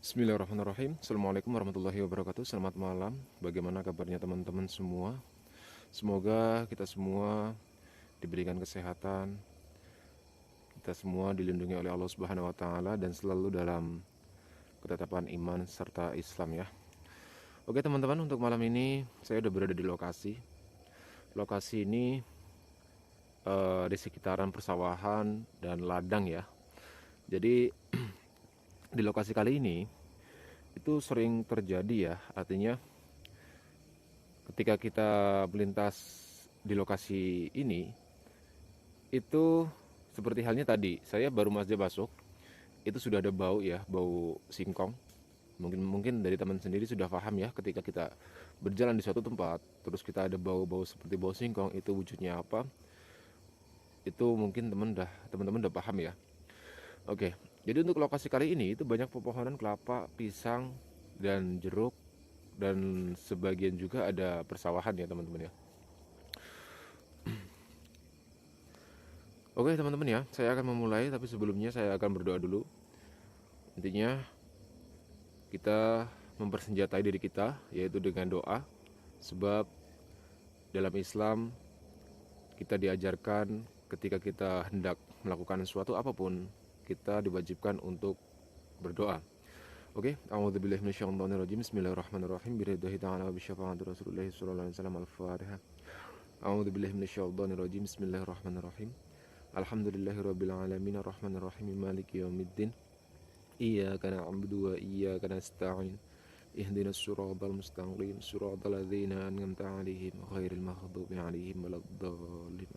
Bismillahirrahmanirrahim. Assalamualaikum warahmatullahi wabarakatuh. Selamat malam. Bagaimana kabarnya teman-teman semua? Semoga kita semua diberikan kesehatan, kita semua dilindungi oleh Allah Subhanahu wa taala dan selalu dalam ketetapan iman serta Islam ya. Oke teman-teman, untuk malam ini saya udah berada di lokasi. Lokasi ini di sekitaran persawahan dan ladang ya. Jadi di lokasi kali ini itu sering terjadi ya, artinya ketika kita melintas di lokasi ini itu seperti halnya tadi saya baru saja masuk, itu sudah ada bau ya, bau singkong. Mungkin dari teman sendiri sudah paham ya, ketika kita berjalan di suatu tempat terus kita ada bau-bau seperti bau singkong, itu wujudnya apa, itu mungkin teman-teman udah paham ya. Oke, jadi untuk lokasi kali ini itu banyak pepohonan kelapa, pisang, dan jeruk, dan sebagian juga ada persawahan ya teman-teman ya. Oke teman-teman ya, saya akan memulai, tapi sebelumnya saya akan berdoa dulu. Intinya kita mempersenjatai diri kita, yaitu dengan doa. Sebab dalam Islam kita diajarkan ketika kita hendak melakukan sesuatu apapun, kita diwajibkan untuk berdoa. Oke, a'udzubillahi minasyaitonirrajim. Bismillahirrahmanirrahim. Biridhahi ta'ala wa bisyafaati Rasulillah sallallahu alaihi wasallam. Al-Fatihah. A'udzubillahi minasyaitonirrajim. Bismillahirrahmanirrahim. Alhamdulillahirabbil alamin arrahmanirrahim maliki yaumiddin. Iyyaka na'budu wa iyyaka nasta'in. Ihdinas siratal mustaqim. Siratal ladzina an'amta 'alaihim ghairil maghdubi 'alaihim waladdallin.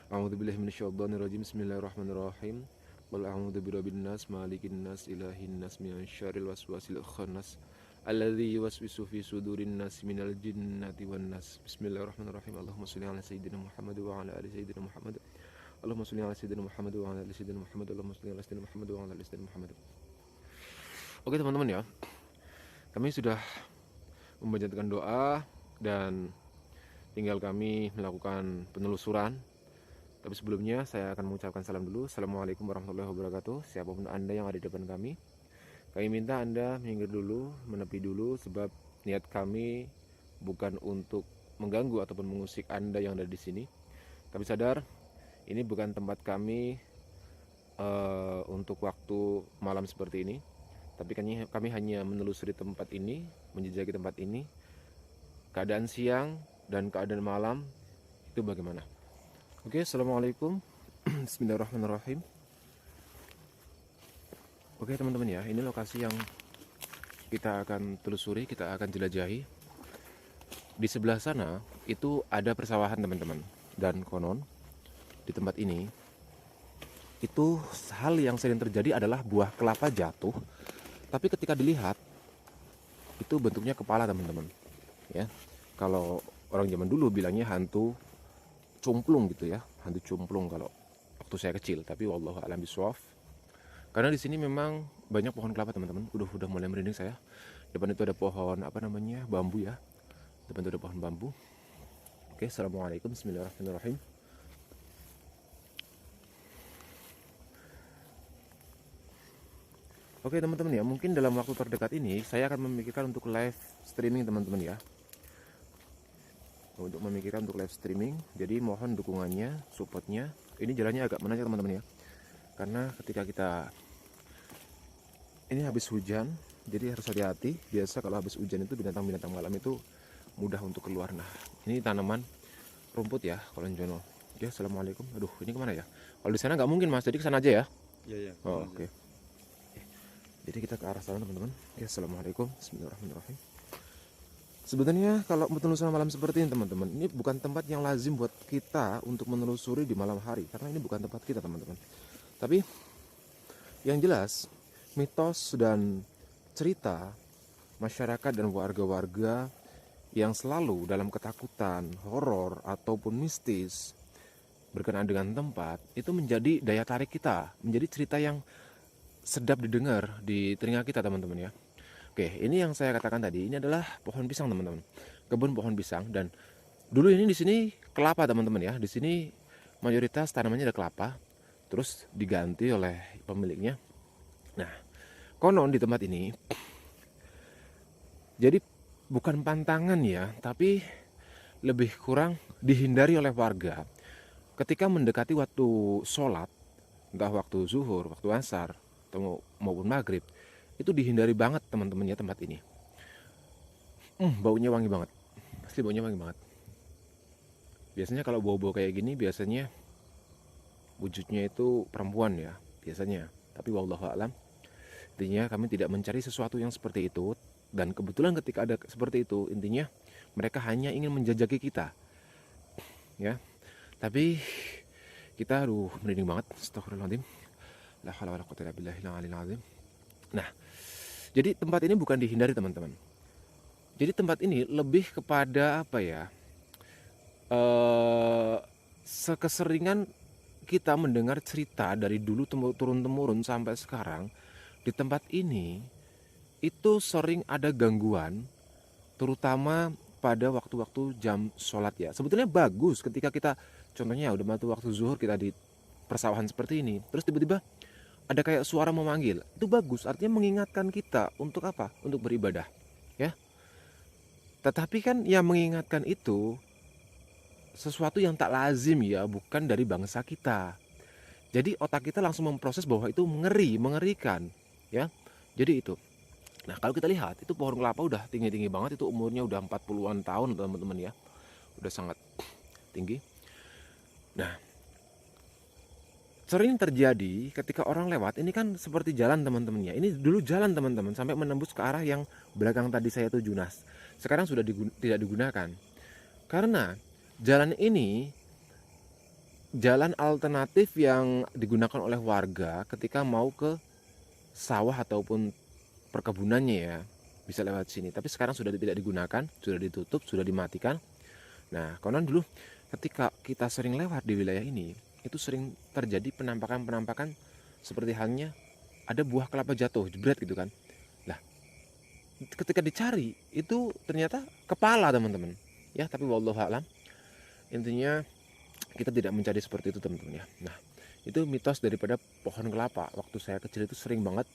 A'udzubillahi minasyaitonirrajim. Bismillahirrahmanirrahim. Qul a'udzu birabbin nas, malikin nas, ilahin nas, min syarril waswasil khannas, alladzi yuwaswisu fi sudurin nas minal jinnati wan nas. Bismillahirrahmanirrahim. Allahumma shalli ala sayyidina Muhammad wa ala ali sayyidina Muhammad. Allahumma shalli ala sayyidina Muhammad wa ala ali sayyidina Muhammad. Allahumma shalli ala sayyidina Muhammad wa ala ali sayyidina Muhammad. Oke teman-teman ya, kami sudah memanjatkan doa dan tinggal kami melakukan penelusuran. Tapi sebelumnya saya akan mengucapkan salam dulu. Assalamualaikum warahmatullahi wabarakatuh. Siapapun Anda yang ada di depan kami minta Anda minggir dulu, menepi dulu, sebab niat kami bukan untuk mengganggu ataupun mengusik Anda yang ada di sini. Kami sadar ini bukan tempat kami untuk waktu malam seperti ini. Tapi kami hanya menelusuri tempat ini, menjejaki tempat ini. Keadaan siang dan keadaan malam itu bagaimana? Oke, assalamualaikum. Bismillahirrahmanirrahim. Oke teman-teman ya, ini lokasi yang kita akan telusuri, kita akan jelajahi. Di sebelah sana itu ada persawahan teman-teman. Dan konon di tempat ini itu hal yang sering terjadi adalah buah kelapa jatuh, tapi ketika dilihat itu bentuknya kepala teman-teman. Ya, kalau orang zaman dulu bilangnya hantu cumplung gitu ya, hantu cumplung kalau waktu saya kecil. Tapi wallahu a'lam bishawab, karena di sini memang banyak pohon kelapa teman-teman. Udah mulai merinding saya. Depan itu ada pohon bambu ya. Depan itu ada pohon bambu. Oke, assalamualaikum. Bismillahirrahmanirrahim. Oke teman-teman ya, mungkin dalam waktu terdekat ini saya akan memikirkan untuk live streaming teman-teman ya, untuk memikirkan untuk live streaming. Jadi mohon dukungannya, supportnya. Ini jalannya agak menanjak teman-teman ya, karena ketika kita ini habis hujan, jadi harus hati-hati. Biasa kalau habis hujan itu binatang-binatang malam itu mudah untuk keluar. Nah ini tanaman rumput ya, kolonjono ya. Assalamualaikum. Aduh, ini kemana ya? Kalau di sana nggak mungkin mas, jadi kesana aja ya. Iya. Oh, oke. Jadi kita ke arah sana teman-teman ya. Assalamualaikum. Bismillahirrahmanirrahim. Sebenarnya kalau penelusuran malam seperti ini teman-teman, ini bukan tempat yang lazim buat kita untuk menelusuri di malam hari, karena ini bukan tempat kita teman-teman. Tapi yang jelas mitos dan cerita masyarakat dan warga-warga yang selalu dalam ketakutan, horor ataupun mistis berkenaan dengan tempat itu menjadi daya tarik kita, menjadi cerita yang sedap didengar di telinga kita teman-teman ya. Oke, ini yang saya katakan tadi, ini adalah pohon pisang teman-teman, kebun pohon pisang. Dan dulu ini di sini kelapa teman-teman ya. Di sini mayoritas tanamannya ada kelapa, terus diganti oleh pemiliknya. Nah, Konon di tempat ini, jadi bukan pantangan ya, tapi lebih kurang dihindari oleh warga ketika mendekati waktu sholat, entah waktu zuhur, waktu asar, atau maupun maghrib. Itu dihindari banget teman-temannya tempat ini. Baunya wangi banget, asli baunya wangi banget. Biasanya kalau bau-bau kayak gini biasanya wujudnya itu perempuan ya, biasanya. Tapi wallahu a'lam, intinya kami tidak mencari sesuatu yang seperti itu. Dan kebetulan ketika ada seperti itu, intinya mereka hanya ingin menjajaki kita, ya. Tapi kita merinding banget, astagfirullahaladzim, la haula wala quwwata illa billahil aliyil azim. Nah, jadi tempat ini bukan dihindari teman-teman. Jadi tempat ini lebih kepada apa ya, sekeseringan kita mendengar cerita dari dulu turun-temurun sampai sekarang, di tempat ini itu sering ada gangguan, terutama pada waktu-waktu jam sholat ya. Sebetulnya bagus ketika kita, contohnya udah mati waktu zuhur, kita di persawahan seperti ini, terus tiba-tiba ada kayak suara memanggil, itu bagus, artinya mengingatkan kita untuk apa? Untuk beribadah, ya. Tetapi kan yang mengingatkan itu sesuatu yang tak lazim ya, bukan dari bangsa kita. Jadi otak kita langsung memproses bahwa itu mengerikan, ya. Jadi itu. Nah, kalau kita lihat itu pohon kelapa udah tinggi-tinggi banget, itu umurnya udah 40-an tahun teman-teman ya. Udah sangat tinggi. Nah, sering terjadi ketika orang lewat, ini kan seperti jalan teman-teman ya. Ini dulu jalan teman-teman sampai menembus ke arah yang belakang tadi saya tuju. Nah, sekarang sudah tidak digunakan. Karena jalan ini jalan alternatif yang digunakan oleh warga ketika mau ke sawah ataupun perkebunannya ya, bisa lewat sini. Tapi sekarang sudah tidak digunakan, sudah ditutup, sudah dimatikan. Nah, konon dulu ketika kita sering lewat di wilayah ini, itu sering terjadi penampakan-penampakan seperti halnya ada buah kelapa jatuh, jebret gitu kan. Nah, ketika dicari itu ternyata kepala teman-teman. Ya, tapi wallahu a'lam, intinya kita tidak mencari seperti itu teman-teman ya. Nah, itu mitos daripada pohon kelapa. Waktu saya kecil itu sering banget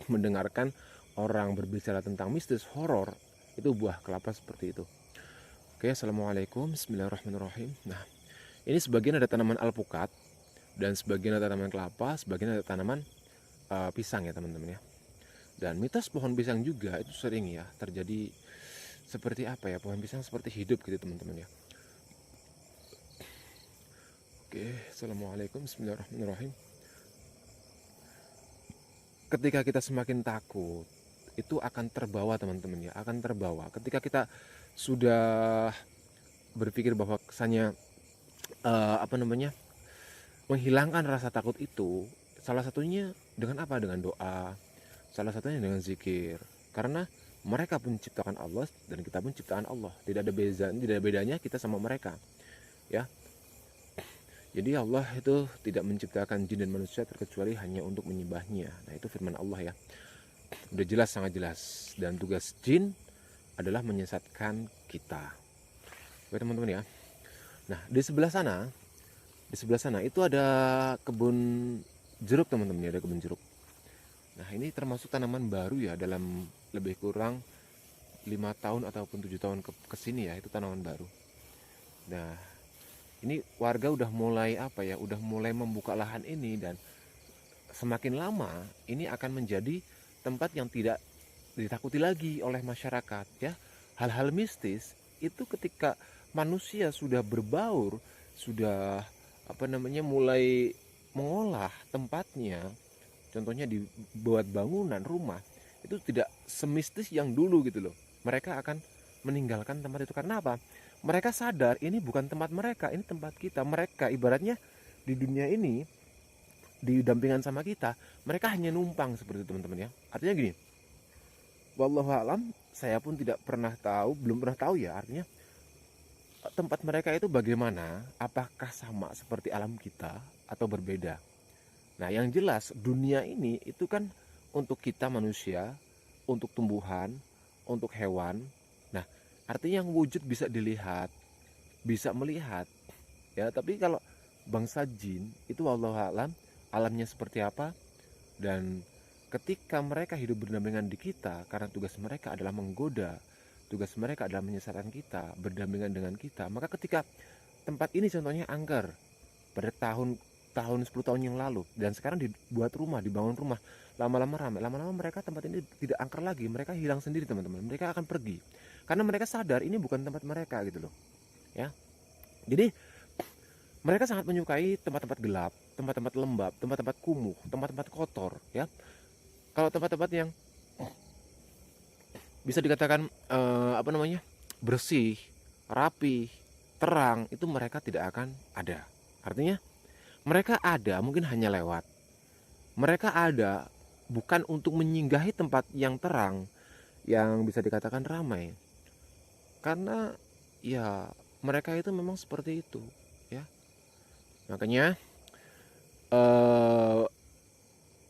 mendengarkan orang berbicara tentang mistis, horor, itu buah kelapa seperti itu. Oke, assalamualaikum, bismillahirrahmanirrahim. Nah, ini sebagian ada tanaman alpukat, dan sebagian ada tanaman kelapa, sebagian ada tanaman pisang ya teman-teman ya. Dan mitos pohon pisang juga itu sering ya terjadi, seperti apa ya, pohon pisang seperti hidup gitu teman-teman ya. Oke, assalamualaikum, bismillahirrahmanirrahim. Ketika kita semakin takut, itu akan terbawa teman-teman ya, akan terbawa. Ketika kita sudah berpikir bahwa kesannya menghilangkan rasa takut itu, salah satunya dengan apa? Dengan doa, salah satunya dengan zikir. Karena mereka pun ciptakan Allah dan kita pun ciptaan Allah. Tidak ada bedanya kita sama mereka, ya. Jadi Allah itu tidak menciptakan jin dan manusia terkecuali hanya untuk menyembahnya. Nah, itu firman Allah ya. Udah jelas, sangat jelas. Dan tugas jin adalah menyesatkan kita. Oke teman-teman ya. Nah, di sebelah sana itu ada kebun jeruk teman-teman ya, ada kebun jeruk. Nah, ini termasuk tanaman baru ya, dalam lebih kurang 5 tahun ataupun 7 tahun ke sini ya, itu tanaman baru. Nah, ini warga udah mulai udah mulai membuka lahan ini, dan semakin lama ini akan menjadi tempat yang tidak ditakuti lagi oleh masyarakat ya. Hal-hal mistis itu ketika manusia sudah berbaur, sudah mulai mengolah tempatnya, contohnya dibuat bangunan rumah, itu tidak semistis yang dulu gitu loh. Mereka akan meninggalkan tempat itu karena apa? Mereka sadar ini bukan tempat mereka, ini tempat kita. Mereka ibaratnya di dunia ini didampingan sama kita, mereka hanya numpang seperti itu teman-teman ya. Artinya gini, wallahu alam, saya pun belum pernah tahu ya, artinya tempat mereka itu bagaimana, apakah sama seperti alam kita atau berbeda. Nah, yang jelas dunia ini itu kan untuk kita manusia, untuk tumbuhan, untuk hewan. Nah, artinya yang wujud bisa dilihat, bisa melihat ya. Tapi kalau bangsa jin itu wallahu alam alamnya seperti apa, dan ketika mereka hidup berdampingan di kita, karena tugas mereka adalah menggoda, tugas mereka adalah menyesatkan kita, berdampingan dengan kita, maka ketika tempat ini contohnya angker pada tahun 10 tahun yang lalu, dan sekarang dibuat rumah, dibangun rumah, lama-lama ramai, lama-lama mereka tempat ini tidak angker lagi, mereka hilang sendiri teman-teman, mereka akan pergi karena mereka sadar ini bukan tempat mereka gitu loh ya. Jadi mereka sangat menyukai tempat-tempat gelap, tempat-tempat lembab, tempat-tempat kumuh, tempat-tempat kotor ya. Kalau tempat-tempat yang bisa dikatakan bersih, rapi, terang, itu mereka tidak akan ada. Artinya mereka ada mungkin hanya lewat. Mereka ada bukan untuk menyinggahi tempat yang terang, yang bisa dikatakan ramai. Karena ya mereka itu memang seperti itu ya. Makanya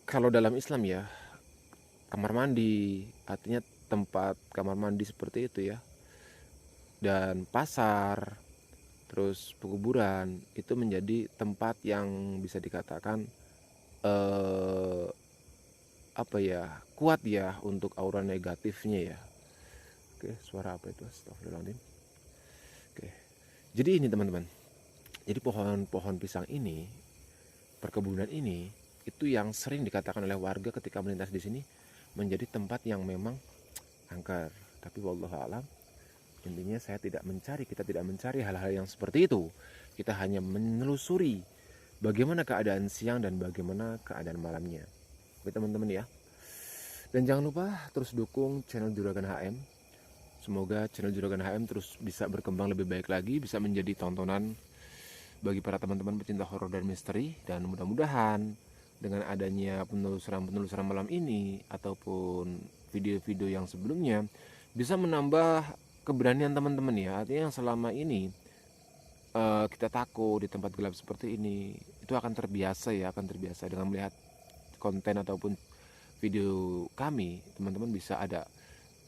kalau dalam Islam ya, kamar mandi artinya tempat kamar mandi seperti itu ya, dan pasar, terus pekuburan itu menjadi tempat yang bisa dikatakan kuat ya untuk aura negatifnya ya. Oke, suara apa itu? Astagfirullahaladzim. Oke, jadi ini teman-teman, jadi pohon-pohon pisang ini, perkebunan ini, itu yang sering dikatakan oleh warga ketika melintas di sini menjadi tempat yang memang angker. Tapi wallahu alam, intinya kita tidak mencari hal-hal yang seperti itu. Kita hanya menelusuri bagaimana keadaan siang dan bagaimana keadaan malamnya. Oke teman-teman ya. Dan jangan lupa terus dukung channel Juragan HM. Semoga channel Juragan HM terus bisa berkembang lebih baik lagi, bisa menjadi tontonan bagi para teman-teman pecinta horor dan misteri. Dan mudah-mudahan dengan adanya penelusuran malam ini ataupun video-video yang sebelumnya bisa menambah keberanian teman-teman ya. Artinya yang selama ini kita takut di tempat gelap seperti ini, itu akan terbiasa dengan melihat konten ataupun video kami. Teman-teman bisa ada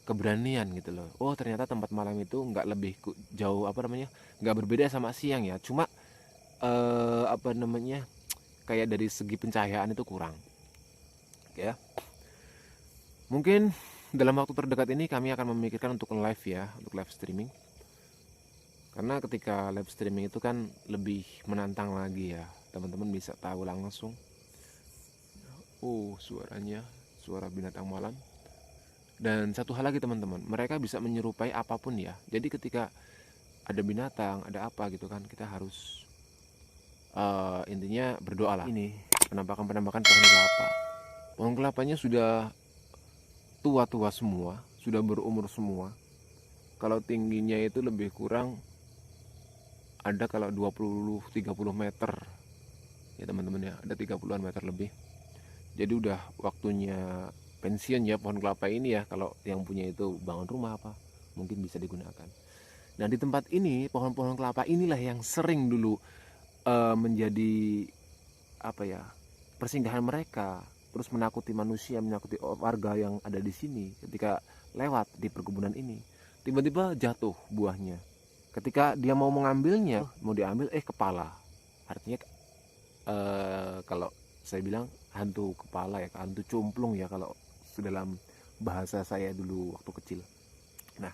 keberanian gitu loh. Oh ternyata tempat malam itu nggak lebih jauh nggak berbeda sama siang ya. Cuma kayak dari segi pencahayaan itu kurang ya. Mungkin dalam waktu terdekat ini kami akan memikirkan untuk live streaming, karena ketika live streaming itu kan lebih menantang lagi ya, teman-teman bisa tahu langsung. Suaranya suara binatang malam. Dan satu hal lagi teman-teman, mereka bisa menyerupai apapun ya. Jadi ketika ada binatang, ada apa gitu kan, kita harus intinya berdoa lah. Ini penampakan pohon kelapa. Pohon kelapanya sudah tua-tua semua, sudah berumur semua. Kalau tingginya itu lebih kurang ada kalau 20-30 meter ya teman-teman ya, ada 30-an meter lebih. Jadi udah waktunya pensiun ya pohon kelapa ini ya. Kalau yang punya itu bangun rumah apa, mungkin bisa digunakan. Nah di tempat ini, pohon-pohon kelapa inilah yang sering dulu menjadi persinggahan mereka, terus menakuti manusia, menakuti warga yang ada di sini. Ketika lewat di perkebunan ini, tiba-tiba jatuh buahnya. Ketika dia mau mengambilnya, mau diambil kepala. Artinya kalau saya bilang hantu kepala ya, hantu cumplung ya kalau dalam bahasa saya dulu waktu kecil. Nah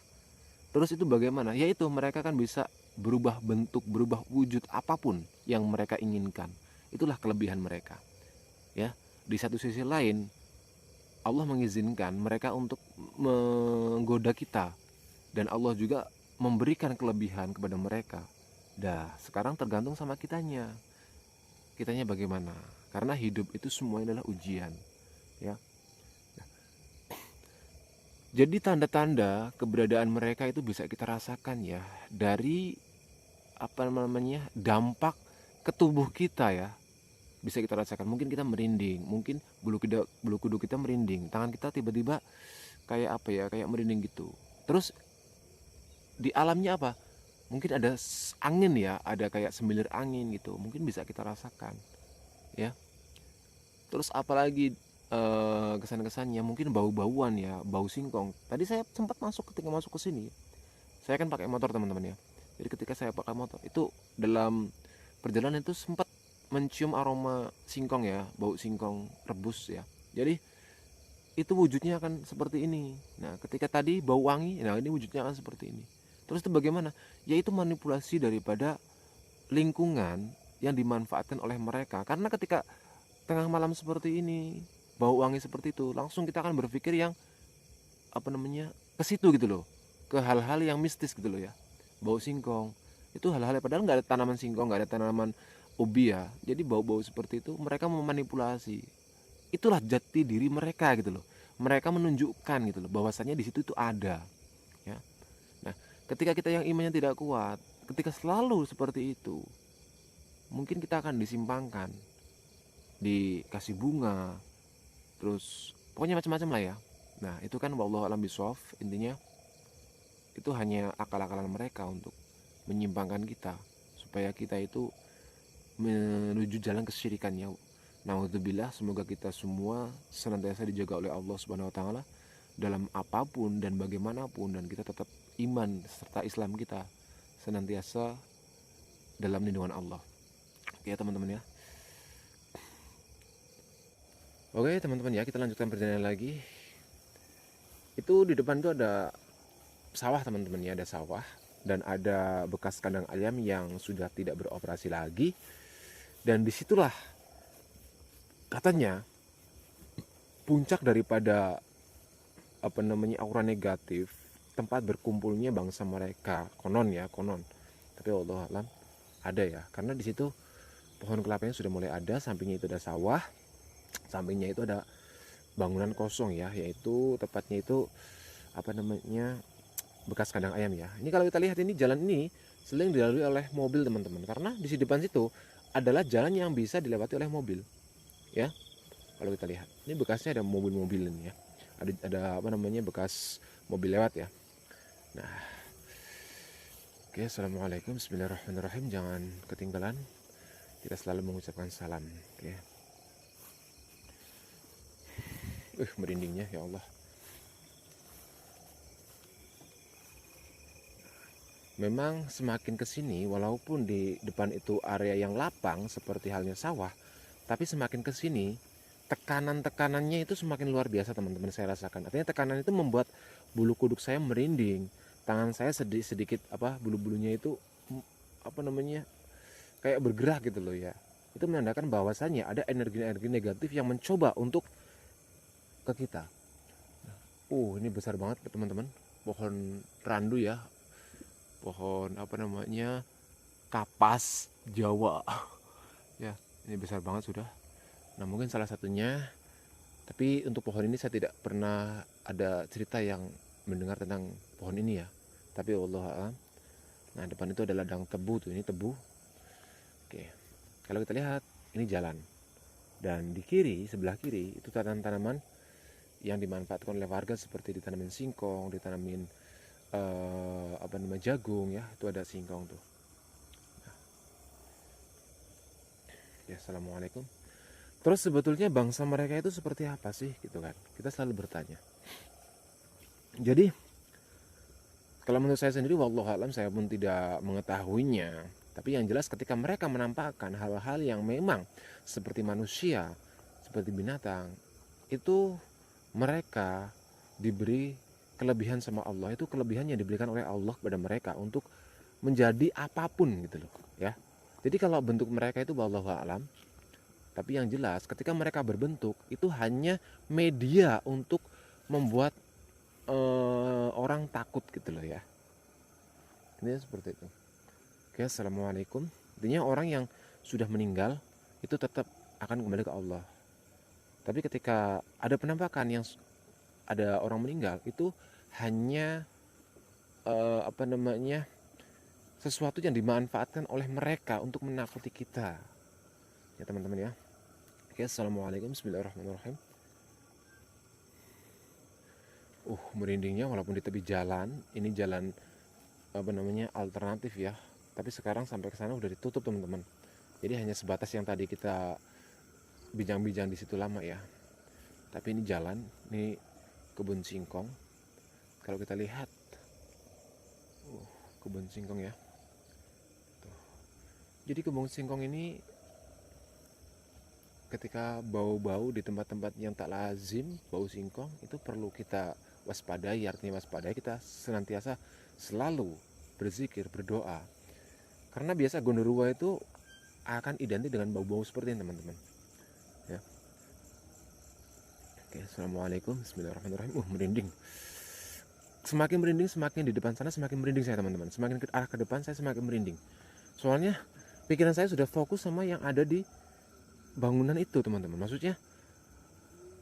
terus itu bagaimana? Yaitu mereka kan bisa berubah bentuk, berubah wujud apapun yang mereka inginkan. Itulah kelebihan mereka ya. Di satu sisi lain, Allah mengizinkan mereka untuk menggoda kita, dan Allah juga memberikan kelebihan kepada mereka. Sekarang tergantung sama kitanya bagaimana. Karena hidup itu semuanya adalah ujian ya. Jadi tanda-tanda keberadaan mereka itu bisa kita rasakan ya dari dampak ke tubuh kita ya. Bisa kita rasakan, mungkin kita merinding, mungkin bulu kuduk kita merinding, tangan kita tiba-tiba kayak merinding gitu. Terus di alamnya apa? Mungkin ada angin ya, ada kayak semilir angin gitu, mungkin bisa kita rasakan ya. Terus apalagi kesan-kesannya, mungkin bau-bauan ya, bau singkong. Tadi saya sempat ketika masuk ke sini, saya kan pakai motor teman-teman ya. Jadi ketika saya pakai motor itu, dalam perjalanan itu sempat mencium aroma singkong ya, bau singkong rebus ya. Jadi itu wujudnya akan seperti ini. Nah, ketika tadi bau wangi, nah ini wujudnya akan seperti ini. Terus itu bagaimana? Yaitu manipulasi daripada lingkungan yang dimanfaatkan oleh mereka. Karena ketika tengah malam seperti ini, bau wangi seperti itu, langsung kita akan berpikir yang ke situ gitu loh, ke hal-hal yang mistis gitu loh ya. Bau singkong itu hal-hal padahal nggak ada tanaman singkong, nggak ada tanaman ubi ya. Jadi bau-bau seperti itu mereka memanipulasi. Itulah jati diri mereka gitu loh. Mereka menunjukkan gitu loh bahwasannya di situ itu ada ya. Nah, ketika kita yang imannya tidak kuat, ketika selalu seperti itu, mungkin kita akan disimpangkan, dikasih bunga, terus pokoknya macam-macam lah ya. Nah, itu kan wallahu alam bisawab, intinya itu hanya akal-akalan mereka untuk menyimpangkan kita supaya kita itu menuju jalan kesyirikannya. Nauzubillah, semoga kita semua senantiasa dijaga oleh Allah Subhanahu wa taala dalam apapun dan bagaimanapun, dan kita tetap iman serta Islam kita senantiasa dalam lindungan Allah. Oke ya teman-teman ya. Oke teman-teman ya, kita lanjutkan perjalanan lagi. Itu di depan itu ada sawah teman-teman ya, ada sawah dan ada bekas kandang ayam yang sudah tidak beroperasi lagi. Dan disitulah katanya puncak daripada aura negatif, tempat berkumpulnya bangsa mereka, konon ya, konon. Tapi Allah alam ada ya, karena di situ pohon kelapanya sudah mulai ada, sampingnya itu ada sawah, sampingnya itu ada bangunan kosong ya, yaitu tepatnya itu bekas kandang ayam ya. Ini kalau kita lihat, ini jalan ini sering dilalui oleh mobil teman-teman, karena di depan situ adalah jalan yang bisa dilewati oleh mobil ya. Kalau kita lihat ini bekasnya ada mobil-mobil ini ya, ada bekas mobil lewat ya. Nah, oke, assalamualaikum, bismillahirrahmanirrahim. Jangan ketinggalan, kita selalu mengucapkan salam. Oke. Merindingnya ya Allah. Memang semakin kesini, walaupun di depan itu area yang lapang seperti halnya sawah, tapi semakin kesini tekanan-tekanannya itu semakin luar biasa teman-teman, saya rasakan. Artinya tekanan itu membuat bulu kuduk saya merinding, tangan saya sedikit bulu-bulunya itu kayak bergerak gitu loh ya. Itu menandakan bahwasannya ada energi-energi negatif yang mencoba untuk ke kita. Ini besar banget teman-teman, pohon randu ya, pohon kapas Jawa ya, ini besar banget sudah. Nah, mungkin salah satunya, tapi untuk pohon ini saya tidak pernah ada cerita yang mendengar tentang pohon ini ya, tapi Allah alam. Nah, depan itu ada ladang tebu tuh, ini tebu. Oke, kalau kita lihat ini jalan, dan di kiri, sebelah kiri itu tanaman-tanaman yang dimanfaatkan oleh warga, seperti ditanamin singkong, ditanamin jagung ya, itu ada singkong tuh. Nah. Ya, assalamualaikum. Terus sebetulnya bangsa mereka itu seperti apa sih gitu kan, kita selalu bertanya. Jadi kalau menurut saya sendiri, wallahu alam, saya pun tidak mengetahuinya, tapi yang jelas ketika mereka menampakkan hal-hal yang memang seperti manusia, seperti binatang, itu mereka diberi kelebihan sama Allah. Itu kelebihan yang diberikan oleh Allah kepada mereka untuk menjadi apapun gitu loh ya. Jadi kalau bentuk mereka itu wallahu alam, tapi yang jelas ketika mereka berbentuk itu hanya media untuk membuat orang takut gitu loh ya. Ini seperti itu. Oke, assalamualaikum. Intinya orang yang sudah meninggal itu tetap akan kembali ke Allah. Tapi ketika ada penampakan yang ada orang meninggal, itu hanya sesuatu yang dimanfaatkan oleh mereka untuk menakuti kita ya teman-teman ya. Oke, assalamualaikum, bismillahirrahmanirrahim. Merindingnya walaupun di tepi jalan, ini jalan alternatif ya, tapi sekarang sampai ke sana udah ditutup teman-teman. Jadi hanya sebatas yang tadi kita bincang-bincang di situ lama ya. Tapi ini jalan, ini kebun singkong. Kalau kita lihat, kebun singkong ya. Tuh. Jadi kebun singkong ini ketika bau-bau di tempat-tempat yang tak lazim, bau singkong itu perlu kita waspadai. Artinya waspadai, kita senantiasa selalu berzikir, berdoa. Karena biasa gondoruo itu akan identik dengan bau-bau seperti ini teman-teman. Ya. Oke, assalamualaikum, bismillahirrahmanirrahim. Merinding. Semakin merinding, semakin di depan sana semakin merinding saya teman-teman. Semakin ke arah ke depan saya semakin merinding. Soalnya pikiran saya sudah fokus sama yang ada di bangunan itu teman-teman. Maksudnya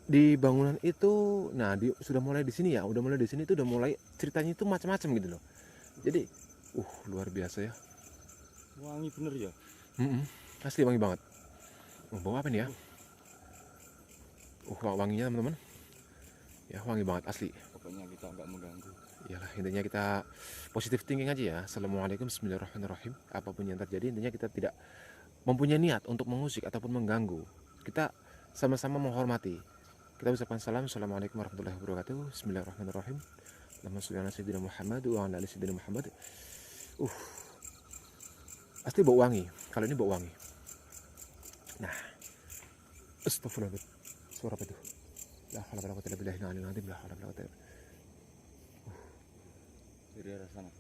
di bangunan itu, nah sudah mulai di sini ya, udah mulai di sini itu udah mulai ceritanya itu macam-macam gitu loh. Jadi, luar biasa ya. Wangi bener ya. Asli wangi banget. Bau apa nih ya? Wanginya teman-teman. Ya wangi banget asli. Pokoknya kita nggak mengganggu. Iyalah, intinya kita positive thinking aja ya. Assalamualaikum, bismillahirrahmanirrahim. Apapun yang terjadi, intinya kita tidak mempunyai niat untuk mengusik ataupun mengganggu. Kita sama-sama menghormati. Kita ucapkan salam, assalamualaikum warahmatullahi wabarakatuh. Bismillahirrahmanirrahim. Allahumma sholli ala sayyidina Muhammad wa ala ali sayyidina Muhammad. Pasti bau wangi. Kalau ini bau wangi. Nah, astagfirullah. Suara apa itu? La haula wala quwwata illa billahil aliyyil azim. La haula wala quwwata. Dari arah sana.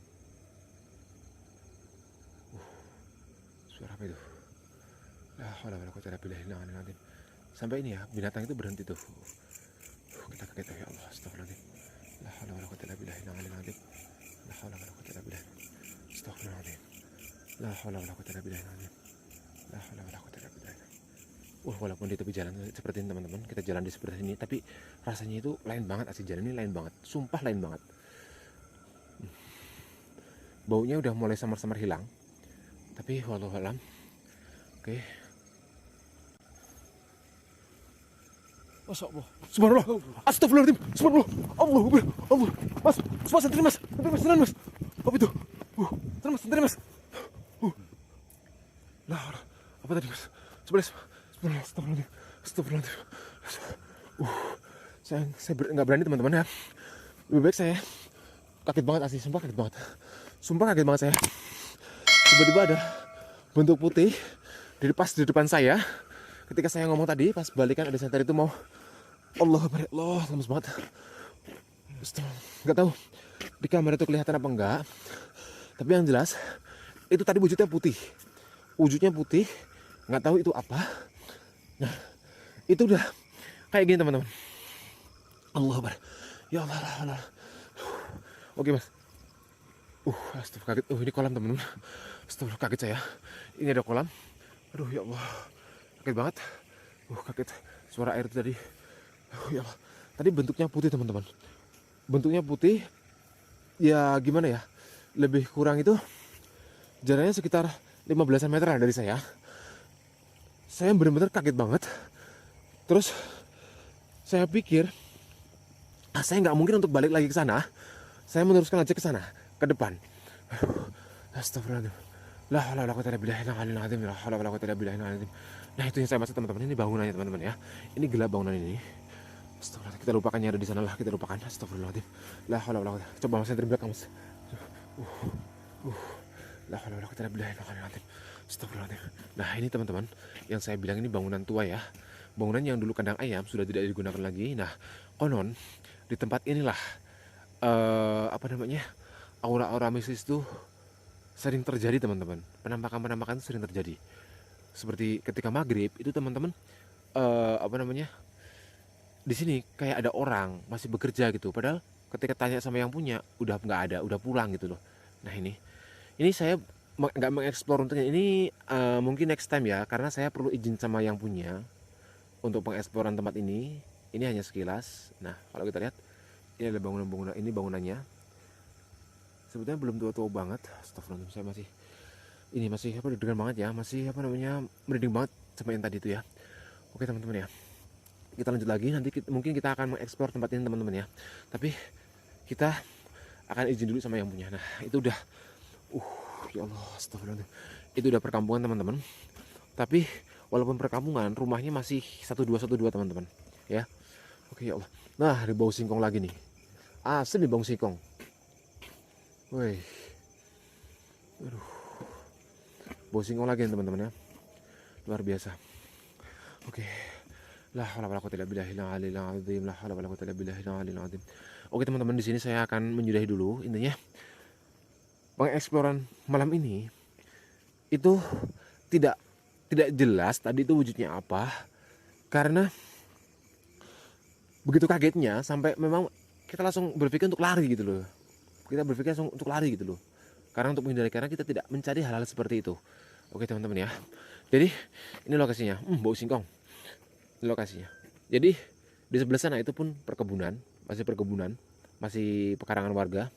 Suara apa itu? La haula wala quwwata illa billahil aliyyil azim. Sampai ini ya, binatang itu berhenti tuh. Kita kaget ya Allah, astagfirullahaladzim. La haula wala quwwata illa billahil aliyyil azim. La haula wala quwwata illa billah. Astagfirullahaladzim. La haula wala quwwata illa billahil azim. La haula wala quwwata illa billah. Walaupun di tepi jalan seperti ini teman-teman, kita jalan di seperti ini, tapi rasanya itu lain banget. Asli jalan ini lain banget, sumpah lain banget. Baunya udah mulai samar-samar hilang, tapi walau alam. Oke. Masya Allah. Subhanallah. Astagfirullahaladzim. Subhanallah. Allah. Mas, sentri mas. Tenang mas. Apa itu? Sentri mas. Lah, apa tadi mas? Sebelah. Astagfirullahaladzim. Saya nggak berani teman-teman ya. Lebih baik saya kaget banget asli, sumpah kaget banget saya. Tiba-tiba ada bentuk putih pas di depan saya. Ketika saya ngomong tadi, pas balikan ada senter itu mau Allah, lemes banget. Nggak tahu di kamera itu kelihatan apa enggak. Tapi yang jelas itu tadi wujudnya putih. Nggak tahu itu apa. Nah, itu udah kayak gini teman-teman. Allah Akbar. Ya Allah. Oke mas. Astagfirullah, kaget. Ini kolam teman-teman. Astagfirullah, kaget saya. Ini ada kolam. Aduh ya Allah. Kaget banget. Kaget. Suara air itu tadi. Ya Allah. Tadi bentuknya putih teman-teman. Bentuknya putih. Ya gimana ya. Lebih kurang itu jaraknya sekitar 15 meter dari saya. Saya benar-benar kaget banget. Terus saya pikir saya nggak mungkin untuk balik lagi ke sana. Saya meneruskan aja ke sana, ke depan. Astagfirullahaladzim. La haula wala quwwata illa billahil aliyyil azim. La haula wala quwwata illa billahil azim. Nah, itu yang saya maksud teman-teman. Ini bangunannya teman-teman ya. Ini gelap bangunan ini. Astagfirullah, kita lupakan yang ada di sana lah, kita lupakan. Astagfirullahaladzim. La haula wala quwwata. Coba mas, yang belakang mas. La haula wala quwwata illa billahil azim. Astagfirullahaladzim. Nah, ini teman-teman, yang saya bilang ini bangunan tua ya. Bangunan yang dulu kandang ayam sudah tidak digunakan lagi. Nah, konon di tempat inilah aura-aura mistis itu sering terjadi teman-teman. Penampakan sering terjadi. Seperti ketika maghrib itu teman-teman di sini kayak ada orang masih bekerja gitu. Padahal ketika tanya sama yang punya udah nggak ada, udah pulang gitu loh. Nah ini saya nggak mengeksplor untuknya ini, mungkin next time ya, karena saya perlu izin sama yang punya untuk pengeksploran tempat ini. Ini hanya sekilas. Nah kalau kita lihat ini ada bangunan ini bangunannya. Sebetulnya belum tua-tua banget. Astagfirullahaladzim, saya masih deg-degan banget ya, masih merinding banget sama yang tadi itu ya. Oke teman-teman ya, kita lanjut lagi. Nanti mungkin kita akan mengeksplor tempat ini teman-teman ya. Tapi kita akan izin dulu sama yang punya. Nah itu udah ya Allah, astagfirullahaladzim. Itu udah perkampungan teman-teman. Tapi walaupun perkampungan, rumahnya masih 1212 teman-teman ya. Oke ya Allah. Nah, ada bau singkong lagi nih. Asli nih bau singkong. Woi. Aduh. Bau singkong lagi teman-teman ya. Luar biasa. Oke. La haula wala quwata illa billahil aliyil azim. La haula wala quwata illa billahil aliyil azim. Oke teman-teman, di sini saya akan menyudahi dulu. Intinya pengeksploran malam ini itu tidak tidak jelas tadi itu wujudnya apa, karena begitu kagetnya sampai memang kita langsung berpikir untuk lari gitu loh. Kita berpikir langsung untuk lari gitu loh. Karena untuk menghindari, karena kita tidak mencari hal-hal seperti itu. Oke teman-teman ya. Jadi ini lokasinya. Bau singkong. Ini lokasinya. Jadi di sebelah sana itu pun perkebunan, masih pekarangan warga.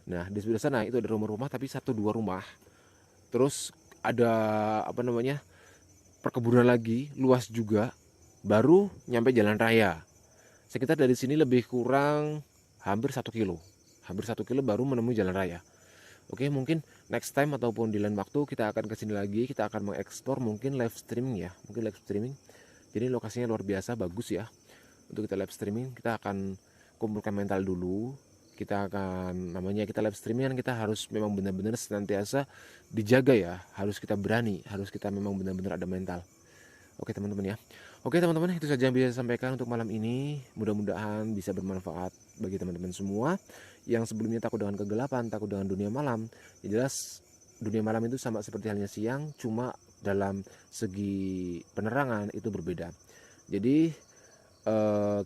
Nah, di sebelah sana itu ada rumah-rumah tapi 1-2 rumah. Terus ada apa namanya? Perkebunan lagi, luas juga. Baru nyampe jalan raya. Sekitar dari sini lebih kurang hampir 1 kilo. Hampir 1 kilo baru menemui jalan raya. Oke, mungkin next time ataupun di lain waktu kita akan kesini lagi, kita akan mengeksplor mungkin live streaming ya, mungkin live streaming. Jadi lokasinya luar biasa bagus ya. Untuk kita live streaming, kita akan kumpulkan mental dulu. Kita akan kita live streaming kan kita harus memang benar-benar senantiasa dijaga ya, harus kita berani, harus kita memang benar-benar ada mental. Oke teman-teman ya. Oke teman-teman, itu saja yang bisa saya sampaikan untuk malam ini. Mudah-mudahan bisa bermanfaat bagi teman-teman semua yang sebelumnya takut dengan kegelapan, takut dengan dunia malam. Ya jelas dunia malam itu sama seperti halnya siang, cuma dalam segi penerangan itu berbeda. Jadi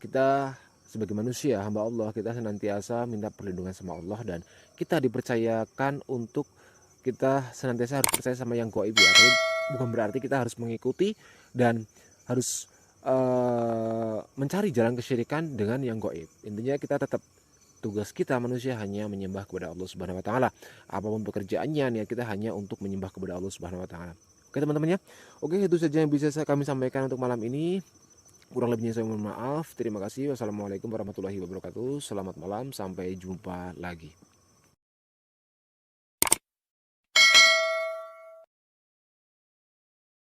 kita sebagai manusia, hamba Allah, kita senantiasa minta perlindungan sama Allah, dan kita dipercayakan untuk kita senantiasa harus percaya sama yang gaib ya. Tapi bukan berarti kita harus mengikuti dan harus mencari jalan kesyirikan dengan yang gaib. Intinya kita tetap, tugas kita manusia hanya menyembah kepada Allah Subhanahu wa taala. Apapun pekerjaannya, niat kita hanya untuk menyembah kepada Allah Subhanahu wa taala. Oke teman-teman ya. Oke, itu saja yang bisa kami sampaikan untuk malam ini. Kurang lebihnya saya mohon maaf. Terima kasih. Wassalamualaikum warahmatullahi wabarakatuh. Selamat malam, sampai jumpa lagi.